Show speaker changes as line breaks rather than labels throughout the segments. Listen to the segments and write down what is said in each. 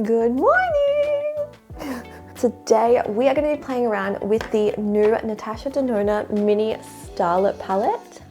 Good morning! Today we are going to be playing around with the new Natasha Denona mini Starlette palette.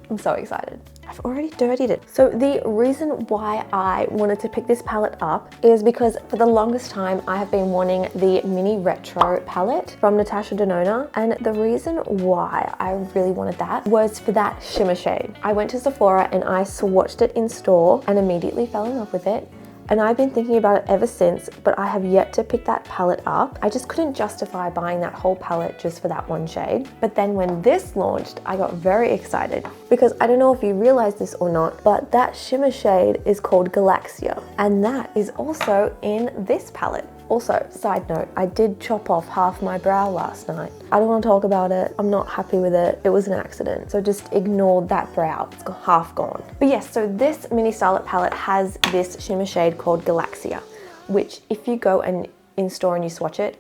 I'm so excited. I've already dirtied it. So the reason why I wanted to pick this palette up is because for the longest time I have been wanting the mini retro palette from Natasha Denona, and the reason why I really wanted that was for that shimmer shade. I went to Sephora and I swatched it in store and immediately fell in love with it. And I've been thinking about it ever since, but I have yet to pick that palette up. I just couldn't justify buying that whole palette just for that one shade. But then when this launched, I got very excited because I don't know if you realize this or not, but that shimmer shade is called Galaxia, and that is also in this palette. Also, side note, I did chop off half my brow last night. I don't want to talk about it. I'm not happy with it. It was an accident. So just ignore that brow. It's half gone. But yes, so this mini Starlette palette has this shimmer shade called Galaxia, which if you go and in store and you swatch it,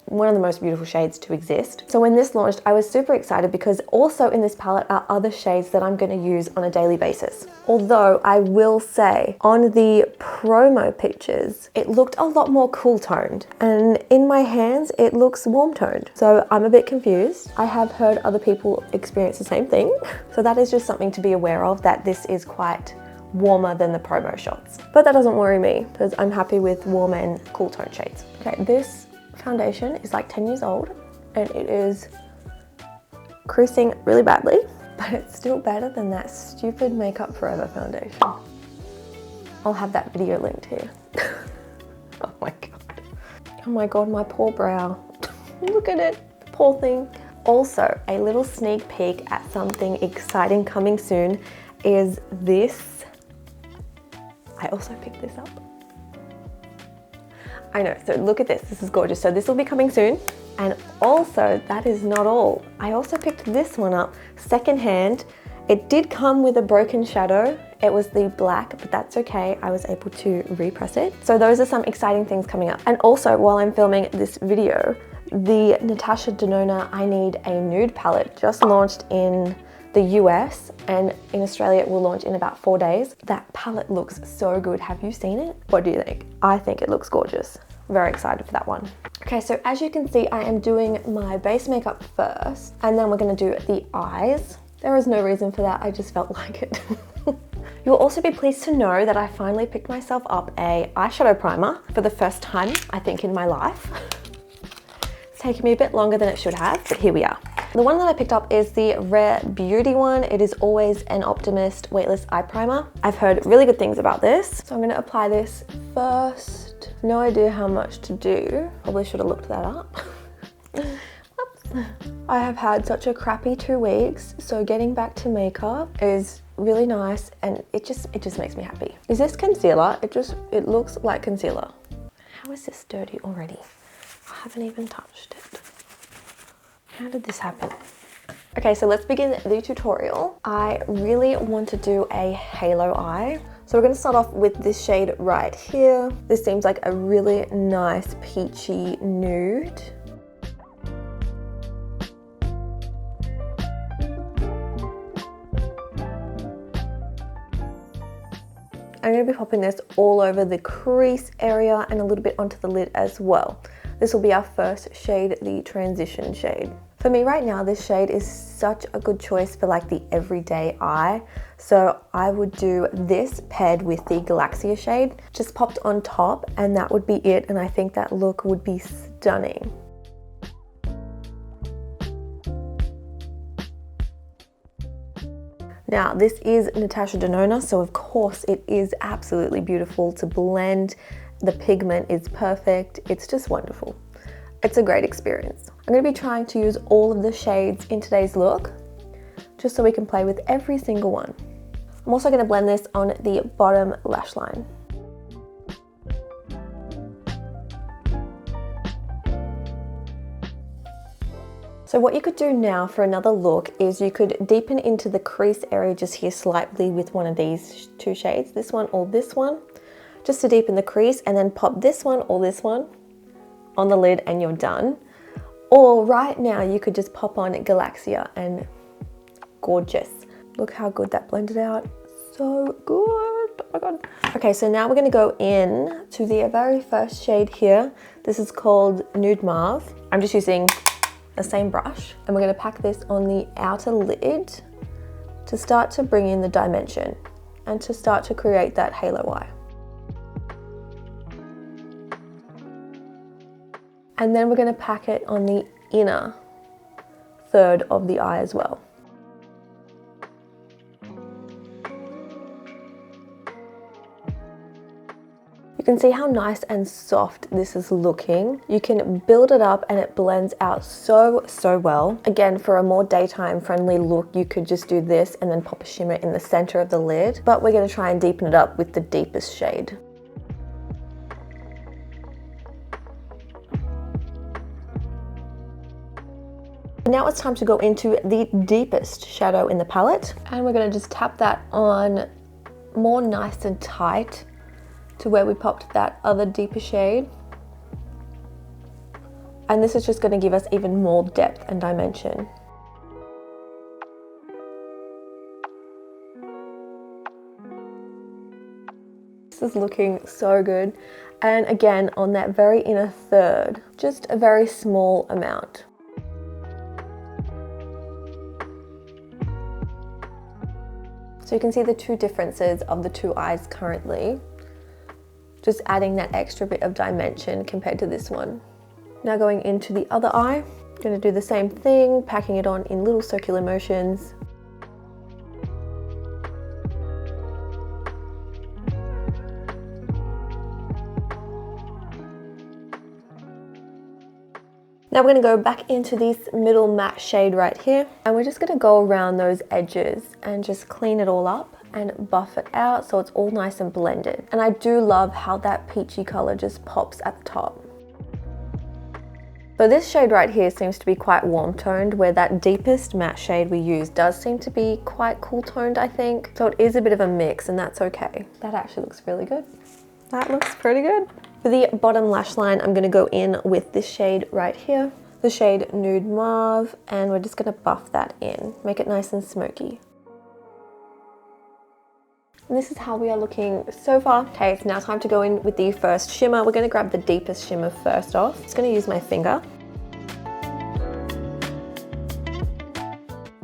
one of the most beautiful shades to exist. So when this launched, I was super excited because also in this palette are other shades that I'm going to use on a daily basis. Although I will say on the promo pictures, it looked a lot more cool toned, and in my hands, it looks warm toned. So I'm a bit confused. I have heard other people experience the same thing. So that is just something to be aware of, that this is quite warmer than the promo shots. But that doesn't worry me because I'm happy with warm and cool tone shades. Okay, this foundation is like 10 years old and it is creasing really badly, but it's still better than that stupid Makeup Forever foundation. I'll have that video linked here. Oh my god. Oh my god, my poor brow. Look at it, poor thing. Also, a little sneak peek at something exciting coming soon is this. I also picked this up. I know, so look at this, this is gorgeous. So this will be coming soon. And also, that is not all. I also picked this one up secondhand. It did come with a broken shadow. It was the black, but that's okay. I was able to repress it. So those are some exciting things coming up. And also, while I'm filming this video, the Natasha Denona I Need a Nude palette just launched in the US, and in Australia it will launch in about 4 days. That palette looks so good. Have you seen it? What do you think? I think it looks gorgeous. Very excited for that one. Okay, so as you can see, I am doing my base makeup first, and then we're gonna do the eyes. There is no reason for that, I just felt like it. You'll also be pleased to know that I finally picked myself up a eyeshadow primer for the first time, I think, in my life. It's taken me a bit longer than it should have, but here we are. The one that I picked up is the Rare Beauty one. It is Always an Optimist Weightless Eye Primer. I've heard really good things about this. So I'm gonna apply this first. No idea how much to do. Probably should have looked that up. Oops. I have had such a crappy 2 weeks, so getting back to makeup is really nice, and it just makes me happy. Is this concealer? It looks like concealer. How is this dirty already? I haven't even touched it. How did this happen? Okay, so let's begin the tutorial. I really want to do a halo eye. So we're gonna start off with this shade right here. This seems like a really nice peachy nude. I'm gonna be popping this all over the crease area and a little bit onto the lid as well. This will be our first shade, the transition shade. For me right now, this shade is such a good choice for like the everyday eye. So I would do this paired with the Galaxia shade, just popped on top, and that would be it. And I think that look would be stunning. Now, this is Natasha Denona, so of course it is absolutely beautiful to blend. The pigment is perfect. It's just wonderful. It's a great experience. I'm going to be trying to use all of the shades in today's look, just so we can play with every single one. I'm also going to blend this on the bottom lash line. So what you could do now for another look is you could deepen into the crease area just here slightly with one of these 2 shades, this one or this one, just to deepen the crease, and then pop this one or this one on the lid and you're done. Or right now you could just pop on Galaxia and gorgeous. Look how good that blended out. So good. my God. Okay, so now we're gonna go in to the very first shade here. This is called Nude Mauve. I'm just using the same brush, and we're gonna pack this on the outer lid to start to bring in the dimension and to start to create that halo eye. And then we're gonna pack it on the inner third of the eye as well. You can see how nice and soft this is looking. You can build it up and it blends out so well. Again, for a more daytime friendly look, you could just do this and then pop a shimmer in the center of the lid, but we're gonna try and deepen it up with the deepest shade. Now it's time to go into the deepest shadow in the palette, and we're gonna just tap that on more nice and tight to where we popped that other deeper shade. And this is just gonna give us even more depth and dimension. This is looking so good. And again, on that very inner third, just a very small amount. So you can see the two differences of the two eyes currently. Just adding that extra bit of dimension compared to this one. Now going into the other eye, I'm gonna do the same thing, packing it on in little circular motions. Now we're gonna go back into this middle matte shade right here, and we're just gonna go around those edges and just clean it all up and buff it out so it's all nice and blended. And I do love how that peachy color just pops at the top. So this shade right here seems to be quite warm toned, where that deepest matte shade we use does seem to be quite cool toned, I think. So it is a bit of a mix, and that's okay. That actually looks really good. That looks pretty good. For the bottom lash line, I'm gonna go in with this shade right here, the shade Nude Mauve, and we're just gonna buff that in, make it nice and smoky. And this is how we are looking so far. Okay, it's now time to go in with the first shimmer. We're gonna grab the deepest shimmer first off. Just gonna use my finger.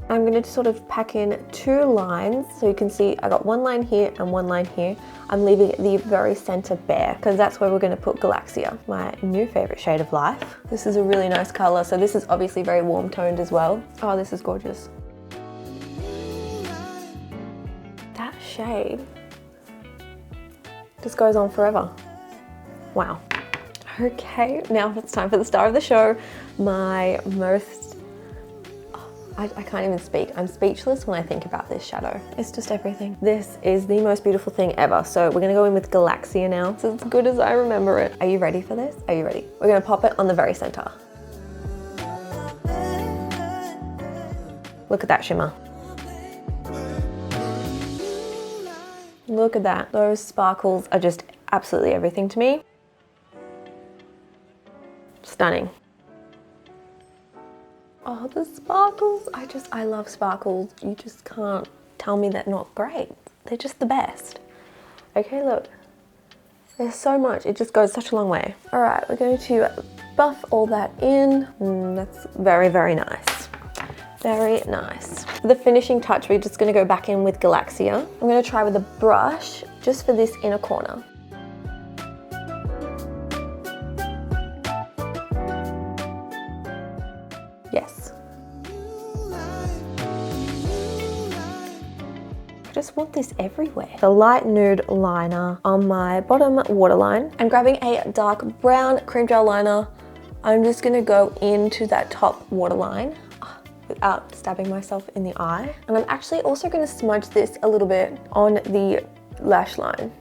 I'm going to sort of pack in two lines. So you can see I got one line here and one line here. I'm leaving the very center bare because that's where we're going to put Galaxia, my new favorite shade of life. This is a really nice color. So this is obviously very warm toned as well. Oh, this is gorgeous. That shade just goes on forever. Wow. Okay, now it's time for the star of the show. My most I can't even speak. I'm speechless when I think about this shadow. It's just everything. This is the most beautiful thing ever. So we're gonna go in with Galaxia now. It's as good as I remember it. Are you ready for this? Are you ready? We're gonna pop it on the very center. Look at that shimmer. Look at that. Those sparkles are just absolutely everything to me. Stunning. Oh, the sparkles. I love sparkles. You just can't tell me they're not great. They're just the best. Okay, look. There's so much. It just goes such a long way. All right, we're going to buff all that in. That's very, very nice. Very nice. For the finishing touch, we're just gonna go back in with Galaxia. I'm gonna try with a brush just for this inner corner. Yes. I just want this everywhere. The light nude liner on my bottom waterline. And grabbing a dark brown cream gel liner, I'm just gonna go into that top waterline without stabbing myself in the eye. And I'm actually also gonna smudge this a little bit on the lash line.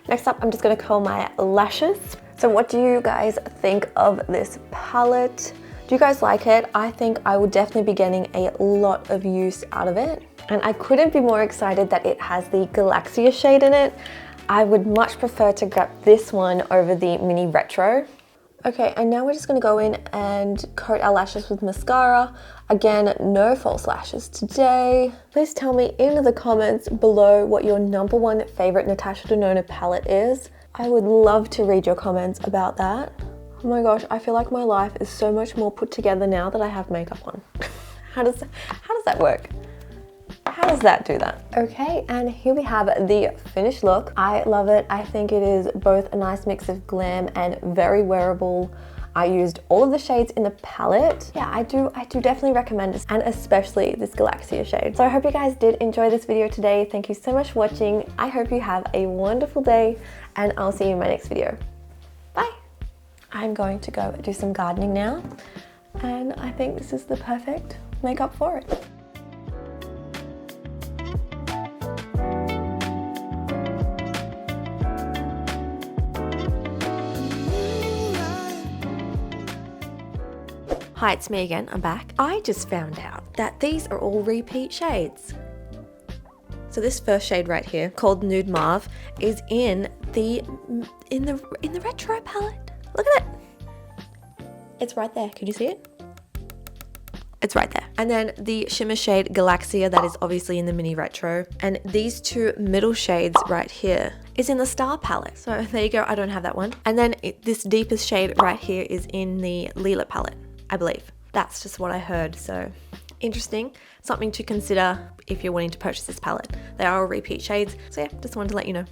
Next up, I'm just gonna curl my lashes. So what do you guys think of this palette? Do you guys like it? I think I will definitely be getting a lot of use out of it. And I couldn't be more excited that it has the Galaxia shade in it. I would much prefer to grab this one over the Mini Retro. Okay, and now we're just gonna go in and coat our lashes with mascara. Again, no false lashes today. Please tell me in the comments below what your #1 favorite Natasha Denona palette is. I would love to read your comments about that. Oh my gosh, I feel like my life is so much more put together now that I have makeup on. How does that work? How does that do that? Okay, and here we have the finished look. I love it. I think it is both a nice mix of glam and very wearable. I used all of the shades in the palette. Yeah, I do definitely recommend this, and especially this Galaxia shade. So I hope you guys did enjoy this video today. Thank you so much for watching. I hope you have a wonderful day, and I'll see you in my next video. Bye. I'm going to go do some gardening now, and I think this is the perfect makeup for it. Hi, it's me again, I'm back. I just found out that these are all repeat shades. So this first shade right here, called Nude Mauve, is in the retro palette. Look at it. It's right there, can you see it? It's right there. And then the shimmer shade Galaxia, that is obviously in the mini retro. And these two middle shades right here is in the Star palette. So there you go, I don't have that one. And then this deepest shade right here is in the Lila palette, I believe. That's just what I heard, so interesting. Something to consider if you're wanting to purchase this palette. They are all repeat shades, so yeah, just wanted to let you know.